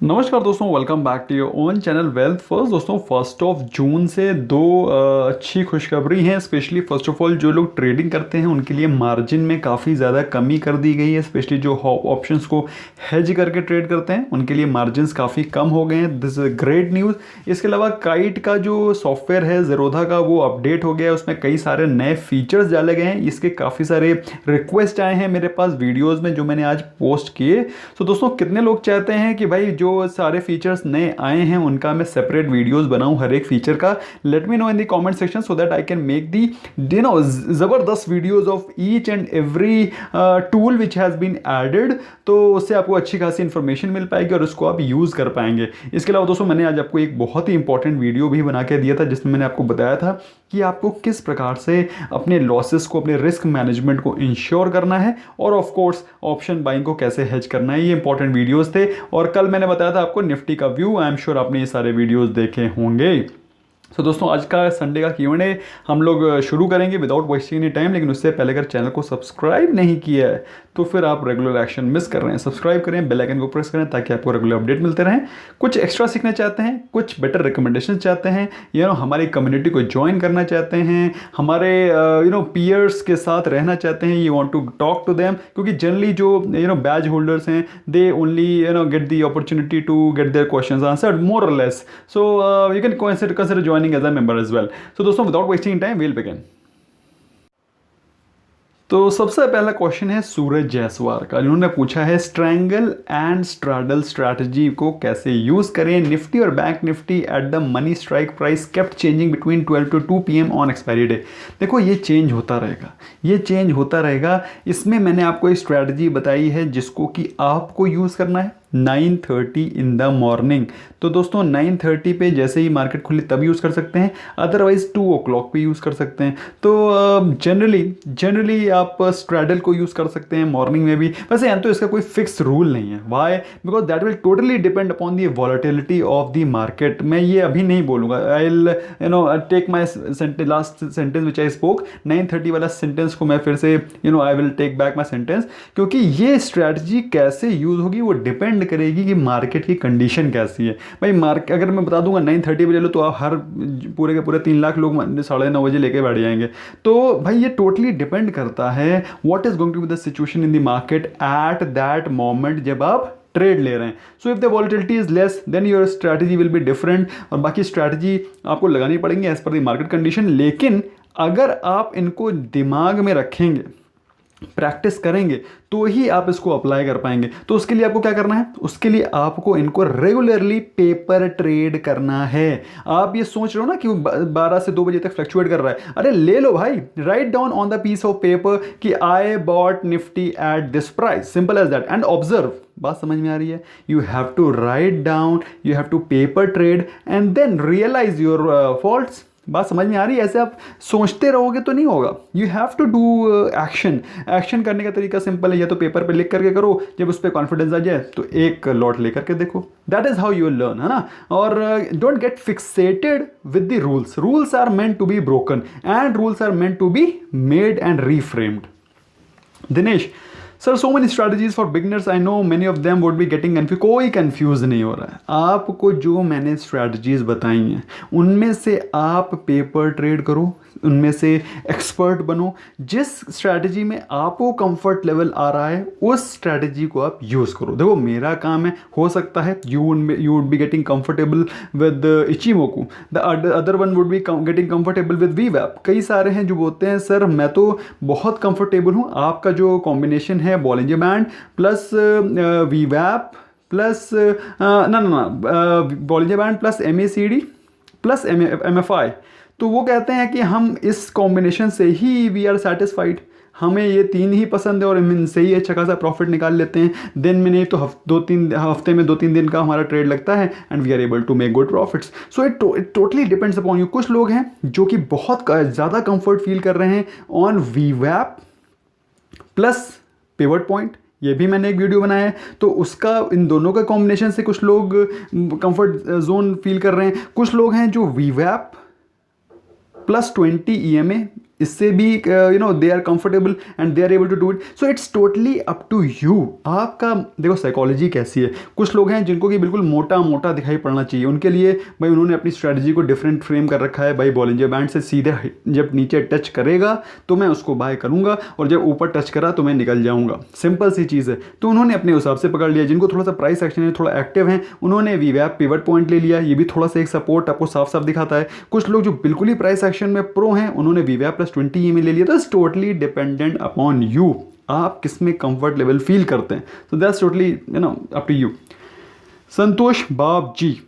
नमस्कार दोस्तों, welcome back to your own channel wealth first. दोस्तों 1 जून से दो अच्छी खुशखबरी हैं। स्पेशली फर्स्ट ऑफ ऑल जो लोग ट्रेडिंग करते हैं उनके लिए मार्जिन में काफ़ी ज़्यादा कमी कर दी गई है। स्पेशली जो ऑप्शंस को हेज करके ट्रेड करते हैं उनके लिए मार्जिन्स काफ़ी कम हो गए हैं। This is great news. इसके अलावा काइट का जो सॉफ्टवेयर है ज़ेरोधा का, वो अपडेट हो गया है। उसमें कई सारे नए फीचर्स डाले गए हैं। इसके काफ़ी सारे रिक्वेस्ट आए हैं मेरे पास वीडियोज़ में जो मैंने आज पोस्ट किए। तो दोस्तों कितने लोग चाहते हैं कि भाई जो सारे फीचर्स नए आए हैं उनका मैं सेपरेट वीडियोस बनाऊं हर एक फीचर का? Let me know in the comment section so that I can make the जबरदस्त videos of each and every tool which has been added. तो उससे आपको अच्छी खासी इन्फॉर्मेशन मिल पाएगी और उसको आप यूज़ कर पाएंगे। इसके अलावा दोस्तों मैंने आज आपको एक बहुत ही इंपॉर्टेंट वीडियो भी बना के दिया था जिसमें मैंने आपको बताया था कि आपको किस प्रकार से अपने लॉसेस को, अपने रिस्क मैनेजमेंट को इंश्योर करना है और ऑफ कोर्स ऑप्शन बाइंग को कैसे हेज करना है। ये इंपॉर्टेंट वीडियोस थे। और कल मैंने बताया था आपको निफ्टी का व्यू। आई एम श्योर आपने ये सारे वीडियोस देखे होंगे। तो दोस्तों आज का संडे का Q&A हम लोग शुरू करेंगे विदाउट वेस्टिंग एनी टाइम। लेकिन उससे पहले अगर चैनल को सब्सक्राइब नहीं किया है तो फिर आप रेगुलर एक्शन मिस कर रहे हैं। सब्सक्राइब करें, बेल आइकन को प्रेस करें ताकि आपको रेगुलर अपडेट मिलते रहें। कुछ एक्स्ट्रा सीखना चाहते हैं, कुछ बेटर रिकमेंडेशन चाहते हैं, हमारी कम्युनिटी को ज्वाइन करना चाहते हैं, हमारे पीयर्स के साथ रहना चाहते हैं, you want to talk to them, क्योंकि जनरली जो बैज होल्डर्स हैं they only get the opportunity to get their questions answered more or less. So you can consider joining as a member as well. So दोस्तों without wasting time we'll begin. तो सबसे पहला question है सूरज जायसवाल का, जिन्होंने पूछा है स्ट्रैंगल एंड स्ट्रैडल स्ट्रैटेजी को कैसे यूज करें। निफ्टी और bank Nifty at the money strike price kept changing between 12 to 2 PM on expiry day. देखो ये चेंज होता रहेगा, ये चेंज होता रहेगा। इसमें मैंने आपको एक स्ट्रैटेजी बताई है जिसको कि आपको यूज़ करना है 9:30 इन द मॉर्निंग। तो दोस्तों 9:30 पे जैसे ही मार्केट खुली तब यूज़ कर सकते हैं, अदरवाइज 2 o'clock पे यूज़ कर सकते हैं। तो जनरली आप स्ट्रैडल को यूज़ कर सकते हैं मॉर्निंग में भी। वैसे यहाँ तो इसका कोई फिक्स रूल नहीं है। Why? Because that will totally depend upon the volatility of the market. मैं ये अभी नहीं बोलूँगा। I will take my last sentence which I spoke, 9:30 वाला सेंटेंस को मैं फिर से I will take back my sentence, क्योंकि ये स्ट्रैटेजी कैसे यूज़ होगी वो डिपेंड करेगी कि मार्केट की कंडीशन कैसी है। भाई मार्केट अगर मैं बता दूंगा 9:30 पे ले लो तो आप हर पूरे के पूरे 3 लाख लोग 9:30 बजे लेके बैठ जाएंगे। तो भाई ये टोटली डिपेंड करता है what is going to be the situation in the market at that moment जब आप ट्रेड ले रहे हैं। So if the volatility is less then your strategy will be different, और बाकी स्ट्रैटेजी आपको लगानी पड़ेंगी as per the market condition. लेकिन अगर आप इनको दिमाग में रखेंगे, प्रैक्टिस करेंगे, तो ही आप इसको अप्लाई कर पाएंगे। तो उसके लिए आपको क्या करना है? उसके लिए आपको इनको रेगुलरली पेपर ट्रेड करना है। आप ये सोच रहे हो ना कि 12 से 2 बजे तक फ्लक्चुएट कर रहा है, अरे ले लो भाई, write down on the piece of paper कि I bought Nifty at this price, simple as that, and observe. बात समझ में आ रही है? You have to write down, you have to paper trade and then realise your faults. बात समझ में आ रही है? ऐसे आप सोचते रहोगे तो नहीं होगा। You have to do action. Action करने का तरीका सिंपल है, या तो पेपर पे लिख करके करो, जब उस पर कॉन्फिडेंस आ जाए तो एक लॉट लेकर के देखो। That is how you learn, है ना। और don't get fixated with the rules. Rules are meant to be broken and rules are meant to be made and reframed. Dinesh sir, so many strategies for beginners, I know many of them would be getting confuse. कोई confuse नहीं हो रहा है। आपको जो मैंने strategies बताई हैं उनमें से आप पेपर ट्रेड करो, उनमें से एक्सपर्ट बनो। जिस स्ट्रैटेजी में आपको कंफर्ट लेवल आ रहा है उस स्ट्रैटेजी को आप यूज़ करो। देखो मेरा काम है, हो सकता है you would be getting comfortable with Ichimoku, the other one would be getting comfortable with वीवैप। कई सारे हैं जो बोलते हैं सर मैं तो बहुत कंफर्टेबल हूँ, आपका जो कॉम्बिनेशन है बॉलिंजर बैंड प्लस वीवैप plus Bollinger band plus MACD plus MFI, तो वो कहते हैं कि हम इस कॉम्बिनेशन से ही वी आर सेटिस्फाइड, हमें ये 3 ही पसंद है और हम इनसे ही अच्छा खासा प्रॉफिट निकाल लेते हैं। दिन में नहीं तो हफ्ते में 2-3 दिन का हमारा ट्रेड लगता है and we are able to make good profits. So it totally depends upon you. कुछ लोग हैं जो कि बहुत ज़्यादा कंफर्ट फील कर रहे हैं ऑन वीवैप प्लस पिवट पॉइंट, ये भी मैंने एक वीडियो बनाया है। तो उसका इन दोनों का कॉम्बिनेशन से कुछ लोग कंफर्ट जोन फील कर रहे हैं। कुछ लोग हैं जो वीवैप प्लस 20 EMA इससे भी they are comfortable and they are able to do it. So it's totally up to you. आपका देखो साइकोलॉजी कैसी है. कुछ लोग हैं जिनको कि बिल्कुल मोटा मोटा दिखाई पड़ना चाहिए, उनके लिए भाई उन्होंने अपनी स्ट्रैटेजी को डिफरेंट फ्रेम कर रखा है. भाई बॉलिंजर बैंड से सीधे जब नीचे टच करेगा तो मैं उसको बाय करूंगा, और जब ऊपर टच करा तो मैं निकल जाऊंगा. सिंपल सी चीज़ है. तो उन्होंने अपने हिसाब से पकड़ लिया. जिनको थोड़ा सा प्राइस एक्शन है, थोड़ा एक्टिव हैं, उन्होंने वीवैप पिवट पॉइंट ले लिया. ये भी थोड़ा सा एक सपोर्ट आपको साफ साफ दिखाता है. कुछ लोग जो बिल्कुल ही प्राइस एक्शन में प्रो हैं, उन्होंने वीवैप प्लस 20 EMA ले लिया. तो it's totally dependent upon you. आप किस में कंफर्ट लेवल फील करते हैं. So that's totally up to you. Santosh बाब ji,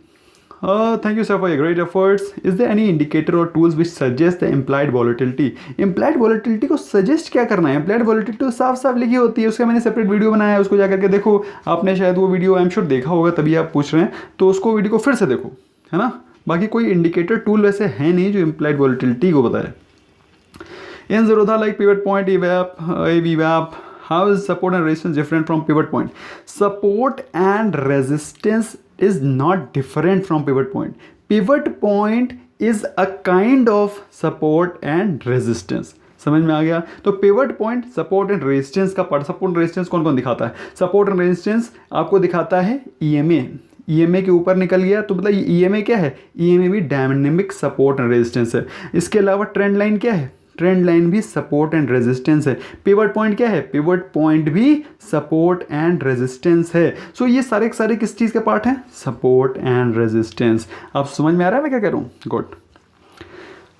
thank you sir for your great efforts. Is there any indicator or tools which suggest the implied volatility? Implied volatility को suggest क्या करना है? Implied volatility तो साफ साफ लिखी होती है. उसका मैंने सेपरेट वीडियो बनाया है, उसको जाकर के देखो. आपने शायद वो वीडियो आई एम श्योर देखा होगा, तभी आप पूछ रहे हैं. तो उसको वीडियो को फिर से देखो, है ना. बाकी कोई इंडिकेटर टूल वैसे है नहीं जो इम्प्लाइड वॉलिटिलिटी को बताए. इन ज़रूरत लाइक पिवट पॉइंट, वीवैप. How is support and resistance different from pivot point? Support and resistance is not different from pivot point. Pivot point is a kind of support and resistance. समझ में आ गया. तो pivot point support and resistance का part. Support and resistance कौन कौन दिखाता है? Support and resistance आपको दिखाता है EMA. EMA के ऊपर निकल गया तो मतलब EMA क्या है? EMA भी डायनेमिक सपोर्ट एंड रेजिस्टेंस है. इसके अलावा ट्रेंड लाइन क्या है? ट्रेंड लाइन भी सपोर्ट एंड रेजिस्टेंस है. पिवट पॉइंट क्या है? पिवट पॉइंट भी सपोर्ट एंड रेजिस्टेंस है. सो ये सारे के सारे किस चीज़ के पार्ट हैं? Support and resistance. आप समझ में आ रहा है मैं क्या कह रहा हूँ? Good.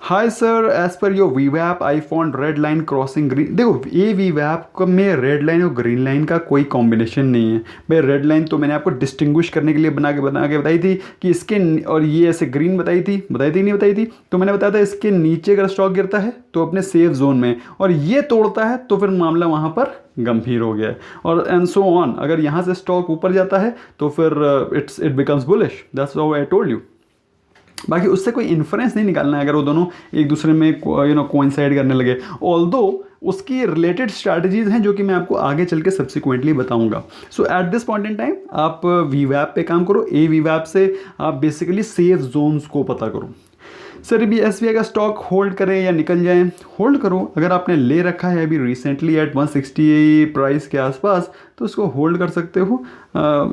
Hi sir, as per your वीवैप I found red line crossing green. देखो ये वीवैप में रेड लाइन और ग्रीन लाइन का कोई कॉम्बिनेशन नहीं है भाई. रेड लाइन तो मैंने आपको डिस्टिंग्विश करने के लिए बना के बताई थी कि इसके, और ये ऐसे ग्रीन बताई थी नहीं बताई थी. तो मैंने बताया था इसके नीचे अगर स्टॉक गिरता है तो अपने सेफ जोन में, और ये तोड़ता है तो फिर मामला वहाँ पर गंभीर हो गया है. और एंड सो ऑन. अगर यहाँ से स्टॉक ऊपर जाता है तो फिर it becomes bullish. That's how I told you. बाकी उससे कोई इन्फ्रेंस नहीं निकालना है अगर वो दोनों एक दूसरे में कोइंसाइड करने लगे. ऑल्दो उसकी रिलेटेड स्ट्रैटेजीज हैं जो कि मैं आपको आगे चल के सब्सिक्वेंटली बताऊंगा. So at this point in time आप वीवैप पे काम करो. वीवैप से आप बेसिकली सेफ जोन्स को पता करो. सर भी SBI का स्टॉक होल्ड करें या निकल जाएं? होल्ड करो. अगर आपने ले रखा है अभी रिसेंटली एट 160 प्राइस के आसपास, तो उसको होल्ड कर सकते हो.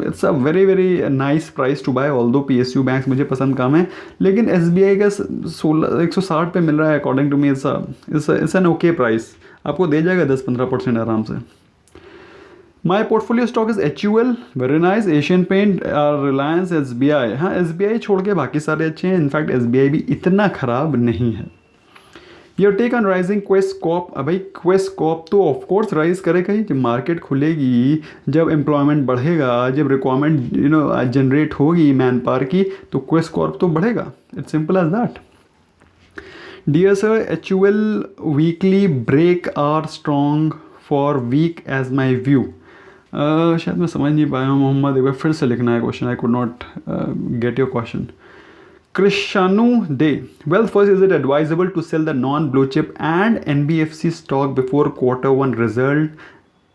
It's a very very nice price to buy. Although PSU banks मुझे पसंद कम है, लेकिन SBI का 160 पे मिल रहा है. According to me it's an okay price. आपको दे जाएगा 10-15% आराम से. My portfolio stock is HUL, very nice. Asian paint, Reliance, SBI. हाँ SBI छोड़ के बाकी सारे अच्छे हैं. इनफैक्ट SBI भी इतना ख़राब नहीं है. Your take on rising Quess Corp. भाई क्वेस्ट कॉप तो ऑफकोर्स राइज करेगा ही. जब मार्केट खुलेगी, जब एम्प्लॉयमेंट बढ़ेगा, जब रिक्वायरमेंट जनरेट होगी मैन पावर की, तो क्वेस्ट कॉप तो बढ़ेगा. It's simple as that. Dear sir, HUL weekly break are strong for week as my view. शायद मैं समझ नहीं पाया हूँ मोहम्मद. एक बार फिर से लिखना है question. I could not get your question. Krishanu Day. Well, first, is it advisable to sell the non-blue chip and NBFC stock before Q1 result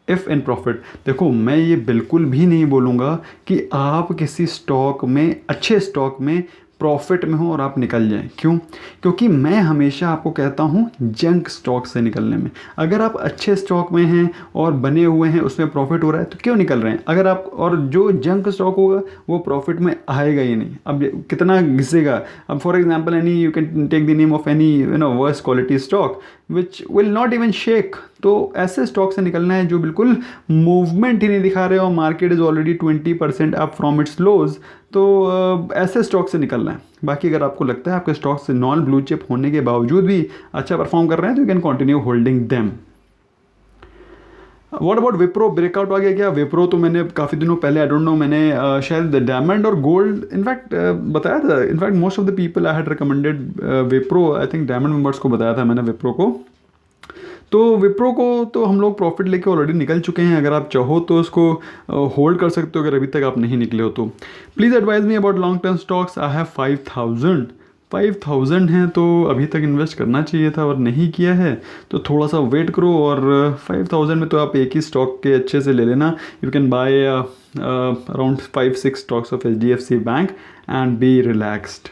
if in profit? देखो मैं ये बिल्कुल भी नहीं बोलूँगा कि आप किसी स्टॉक में, अच्छे स्टॉक में प्रॉफिट में हो और आप निकल जाएं. क्यों? क्योंकि मैं हमेशा आपको कहता हूं जंक स्टॉक से निकलने में. अगर आप अच्छे स्टॉक में हैं और बने हुए हैं, उसमें प्रॉफिट हो रहा है, तो क्यों निकल रहे हैं? अगर आप, और जो जंक स्टॉक होगा वो प्रॉफिट में आएगा ही नहीं. अब कितना घिसेगा? अब for example any, you can take the name of any worst quality stock which will not even shake. तो ऐसे स्टॉक से निकलना है जो बिल्कुल मूवमेंट ही नहीं दिखा रहे हो. Market is already 20% up from its lows. तो ऐसे स्टॉक से निकलना है. बाकी अगर आपको लगता है आपके स्टॉक से नॉन ब्लू चिप होने के बावजूद भी अच्छा परफॉर्म कर रहे हैं, तो you can continue holding them. What about Wipro? Breakout आ गया क्या? विप्रो तो मैंने काफ़ी दिनों पहले, आई डोंट नो, मैंने शायद डायमंड और गोल्ड इनफैक्ट बताया था. In fact most of the people I had recommended Wipro. I think diamond members को बताया था मैंने विप्रो को. तो विप्रो को तो हम लोग प्रॉफिट लेके ऑलरेडी निकल चुके हैं. अगर आप चाहो तो उसको होल्ड कर सकते हो अगर अभी तक आप नहीं निकले हो तो. Please advise me about long term stocks. I have 5000 हैं, तो अभी तक इन्वेस्ट करना चाहिए था और नहीं किया है, तो थोड़ा सा वेट करो. और 5000 में तो आप एक ही स्टॉक के अच्छे से ले लेना. You can by around 5-6 stocks of HDFC bank and B relaxed.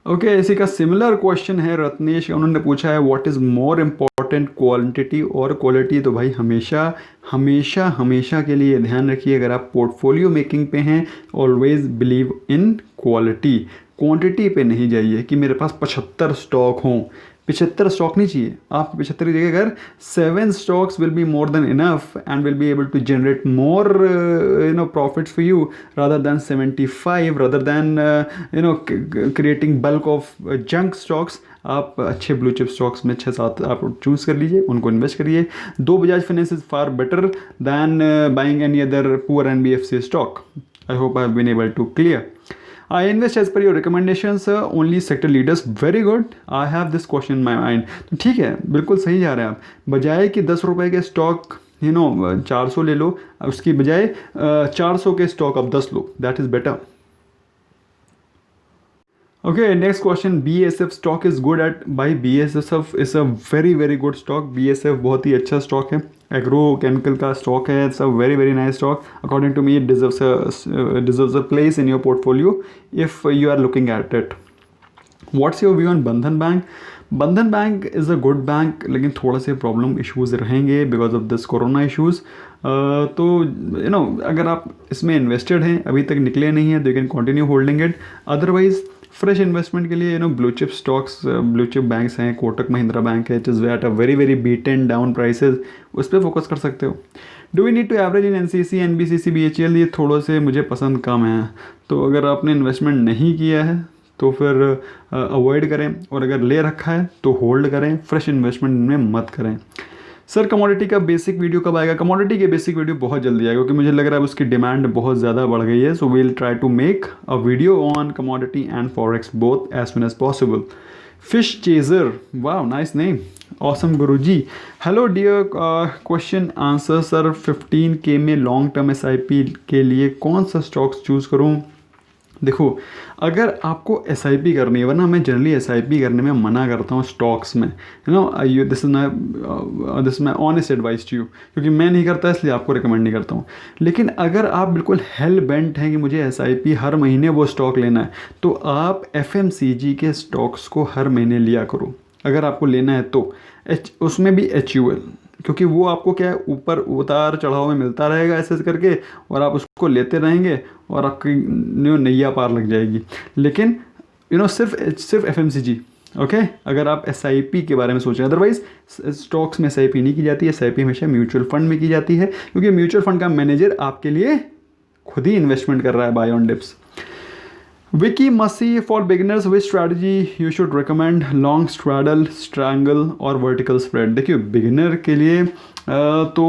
Okay, इसी का सिमिलर क्वेश्चन है रत्नेश, उन्होंने पूछा है what is more important, quantity और क्वालिटी। तो भाई हमेशा हमेशा हमेशा के लिए ध्यान रखिए, अगर आप पोर्टफोलियो मेकिंग पे हैं, always believe in quality, quantity पे नहीं जाइए कि मेरे पास 75 स्टॉक हों। 75 स्टॉक नहीं चाहिए, आप 75 की जगह अगर 7 stocks will be more than enough and will be able to generate more profits for you rather than 75, rather than creating bulk of junk stocks। आप अच्छे ब्लू चिप स्टॉक्स में 6-7 आप चूज़ कर लीजिए, उनको इन्वेस्ट करिए। Though Bajaj Finance is far better than buying any other poor NBFC stock. I hope I have been able to clear. I invest as per your recommendations, only sector leaders। very good, I have this question in my mind। तो ठीक है, बिल्कुल सही जा रहे हैं आप। बजाय कि 10 रुपए के स्टॉक 400 ले लो, उसकी बजाय 400 के स्टॉक आप 10 लो, that is better. Okay, next question, BASF stock is good at. भाई BASF is a very very good stock. BASF बहुत ही अच्छा स्टॉक है, एग्रो केमिकल का स्टॉक है। It's a very very nice stock. According to me it deserves a place in your portfolio if you are looking at it. What's your view on Bandhan bank? Bandhan bank is a good bank, लेकिन थोड़ा से problem issues रहेंगे because of this corona issues. तो अगर आप इसमें invested हैं, अभी तक निकले नहीं हैं, तो you can continue holding it. Otherwise fresh investment के लिए blue chip stocks, blue chip banks हैं, कोटक महिंद्रा बैंक है, it is at a very very beaten down prices, उस पर फोकस कर सकते हो। Do we need to average in NCC, NBCC, BHEL? ये थोड़े से मुझे पसंद कम है। तो अगर आपने इन्वेस्टमेंट नहीं किया है तो फिर अवॉइड करें, और अगर ले रखा है तो होल्ड करें, फ्रेश इन्वेस्टमेंट में मत करें। सर कमोडिटी का बेसिक वीडियो कब आएगा? कमोडिटी के बेसिक वीडियो बहुत जल्दी आएगा, क्योंकि मुझे लग रहा है उसकी डिमांड बहुत ज़्यादा बढ़ गई है। So we will try to make a video on commodity and forex both as soon as possible. Fish chaser, वाह nice name, awesome Guruji. Hello dear, question answer sir, 15K में लॉन्ग टर्म SIP के लिए कौन सा stocks choose करूँ? देखो, अगर आपको SIP करनी है, वरना मैं जनरली SIP करने में मना करता हूँ स्टॉक्स में, this is my honest advice to you, क्योंकि मैं नहीं करता इसलिए आपको रिकमेंड नहीं करता हूँ। लेकिन अगर आप बिल्कुल हेल बेंट हैं कि मुझे SIP हर महीने वो स्टॉक लेना है, तो आप FMCG के स्टॉक्स को हर महीने लिया करो, अगर आपको लेना है तो। उसमें भी HUL, क्योंकि वो आपको क्या है, ऊपर उतार चढ़ाव में मिलता रहेगा ऐसे करके, और आप उसको लेते रहेंगे और आपकी नैया पार लग जाएगी। लेकिन सिर्फ FMCG, ओके, अगर आप SIP के बारे में सोचें। अदरवाइज स्टॉक्स में SIP नहीं की जाती है, SIP हमेशा म्यूचुअल फंड में की जाती है, क्योंकि म्यूचुअल फंड का मैनेजर आपके लिए खुद ही इन्वेस्टमेंट कर रहा है, बाय ऑन डिप्स। विकी मसी, for beginners which strategy you should recommend, long straddle, strangle और वर्टिकल स्प्रेड? देखिए, बिगिनर के लिए तो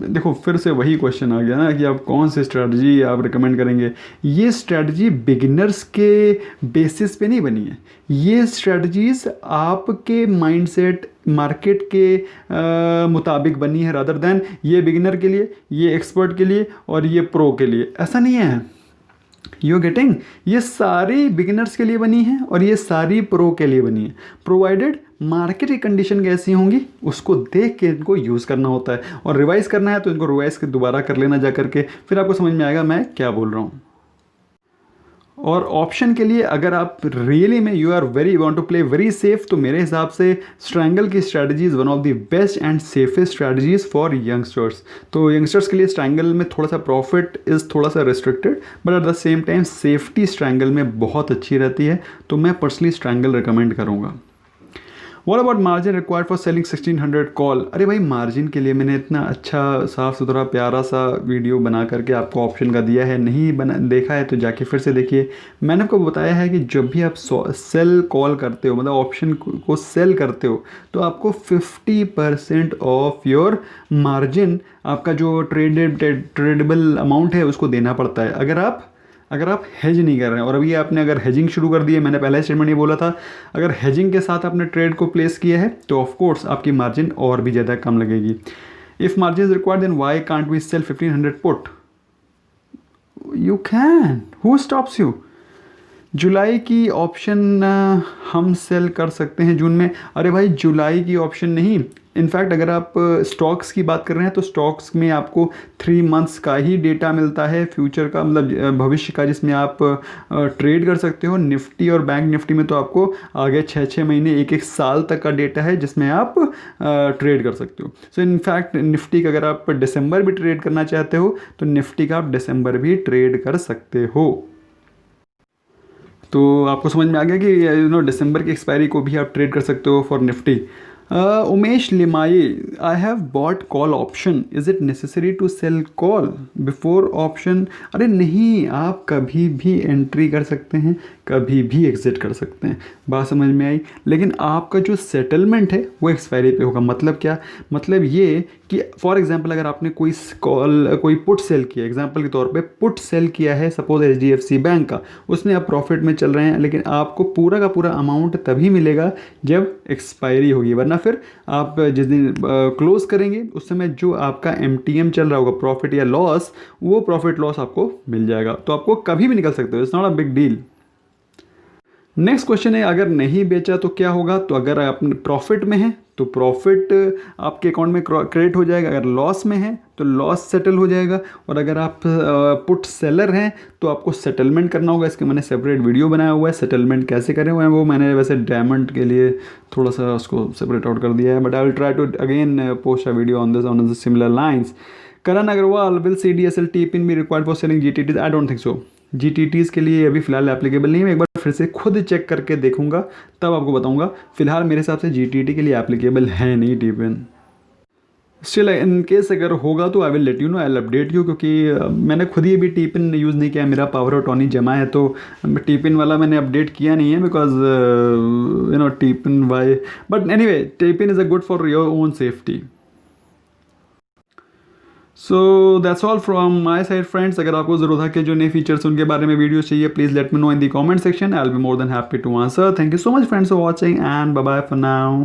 देखो फिर से वही क्वेश्चन आ गया ना कि आप कौन सी स्ट्रैटेजी आप रिकमेंड करेंगे। ये स्ट्रैटेजी बिगिनर्स के बेसिस पे नहीं बनी है, ये स्ट्रैटेजीज आपके माइंडसेट, मार्केट के मुताबिक बनी है, रादर देन ये बिगिनर के लिए, ये एक्सपर्ट के लिए और ये प्रो के लिए। ऐसा नहीं है, यू गेटिंग? ये सारी बिगिनर्स के लिए बनी है और ये सारी प्रो के लिए बनी है, प्रोवाइडेड मार्केट की कंडीशन कैसी होंगी उसको देख के इनको यूज़ करना होता है। और रिवाइज करना है तो इनको रिवाइज के दोबारा कर लेना जा करके, फिर आपको समझ में आएगा मैं क्या बोल रहा हूँ। और ऑप्शन के लिए अगर आप रियली में you are very want to play very safe, तो मेरे हिसाब से स्ट्रैंगल की strategy is one of the best and safest strategies for youngsters. तो यंगस्टर्स के लिए स्ट्रैंगल में थोड़ा सा प्रॉफिट इज़ थोड़ा सा restricted, but at the same time safety strangle में बहुत अच्छी रहती है, तो मैं पर्सनली स्ट्रैंगल रिकमेंड करूँगा। What about margin required for selling 1600 call? अरे भाई, मार्जिन के लिए मैंने इतना अच्छा साफ़ सुथरा प्यारा सा वीडियो बना करके आपको ऑप्शन का दिया है, नहीं बना देखा है तो जाके फिर से देखिए। मैंने आपको बताया है कि जब भी आप सेल कॉल करते हो, मतलब ऑप्शन को सेल करते हो, तो आपको 50% ऑफ योर मार्जिन, आपका जो ट्रेडेबल अमाउंट है उसको देना पड़ता है अगर आप हेज नहीं कर रहे हैं। और अभी आपने अगर हेजिंग शुरू कर दी है, मैंने पहले स्टेटमेंट ये बोला था, अगर हेजिंग के साथ आपने ट्रेड को प्लेस किया है तो ऑफ कोर्स आपकी मार्जिन और भी ज़्यादा कम लगेगी। If margin is required then why can't we sell 1500 put? You can, who stops you? जुलाई की ऑप्शन हम सेल कर सकते हैं जून में। अरे भाई, जुलाई की ऑप्शन नहीं, इनफैक्ट अगर आप स्टॉक्स की बात कर रहे हैं तो स्टॉक्स में आपको 3 मंथ्स का ही डेटा मिलता है फ्यूचर का, मतलब भविष्य का, जिसमें आप ट्रेड कर सकते हो। निफ्टी और बैंक निफ्टी में तो आपको आगे 6-6 महीने 1-1 साल तक का डेटा है जिसमें आप ट्रेड कर सकते हो। सो इनफैक्ट निफ्टी का अगर आप दिसंबर भी ट्रेड करना चाहते हो तो निफ्टी का आप दिसंबर भी ट्रेड कर सकते हो। तो आपको समझ में आ गया कि दिसंबर की एक्सपायरी को भी आप ट्रेड कर सकते हो for Nifty. Umesh Limaye, I have bought call option, is it necessary to sell call before option? अरे नहीं, आप कभी भी एंट्री कर सकते हैं, कभी भी एग्जिट कर सकते हैं, बात समझ में आई। लेकिन आपका जो सेटलमेंट है वो एक्सपायरी पे होगा। मतलब क्या? मतलब ये कि फॉर एग्जांपल अगर आपने कोई पुट सेल किया, एग्जांपल के तौर पे पुट सेल किया है सपोज HDFC बैंक का, उसमें आप प्रॉफिट में चल रहे हैं, लेकिन आपको पूरा का पूरा अमाउंट तभी मिलेगा जब एक्सपायरी होगी, वरना फिर आप जिस दिन क्लोज करेंगे उस समय जो आपका MTM चल रहा होगा, प्रॉफिट या लॉस, वो प्रॉफिट लॉस आपको मिल जाएगा। तो आपको कभी भी निकल सकते हो, it's not a big deal. Next question है, अगर नहीं बेचा तो क्या होगा? तो अगर आप प्रॉफिट में हैं तो प्रॉफिट आपके अकाउंट में क्रेडिट हो जाएगा, अगर लॉस में है तो लॉस सेटल हो जाएगा, और अगर आप पुट सेलर हैं तो आपको सेटलमेंट करना होगा। इसके मैंने सेपरेट वीडियो बनाया हुआ है, सेटलमेंट कैसे करें हुए हैं, वो मैंने वैसे डायमंड के लिए थोड़ा सा उसको सेपरेट आउट कर दिया है, but I will try to again post a video on this similar lines. Karan Agarwal, will CDSL T PIN be required for selling GTTs? I don't think so. GTTs के लिए अभी फ़िलहाल एप्लीकेबल नहीं है, मैं एक बार फिर से खुद चेक करके देखूंगा तब आपको बताऊंगा। फिलहाल मेरे हिसाब से GTT के लिए एप्लीकेबल है नहीं टी-पिन। स्टिल इन केस अगर होगा तो I will let you know, I will update you, क्योंकि मैंने खुद ही अभी टी-पिन यूज़ नहीं किया, मेरा पावर ऑफ अटॉर्नी जमा है, तो टी-पिन वाला मैंने अपडेट किया नहीं है because T PIN why, but anyway T PIN is a good for your own safety. So that's all from my side friends. अगर आपको ज़रूरत है कि जो नए फीचर्स उनके बारे में वीडियो चाहिए, please let me know in the comment section, I will be more than happy to answer. Thank you so much friends for watching and bye bye for now.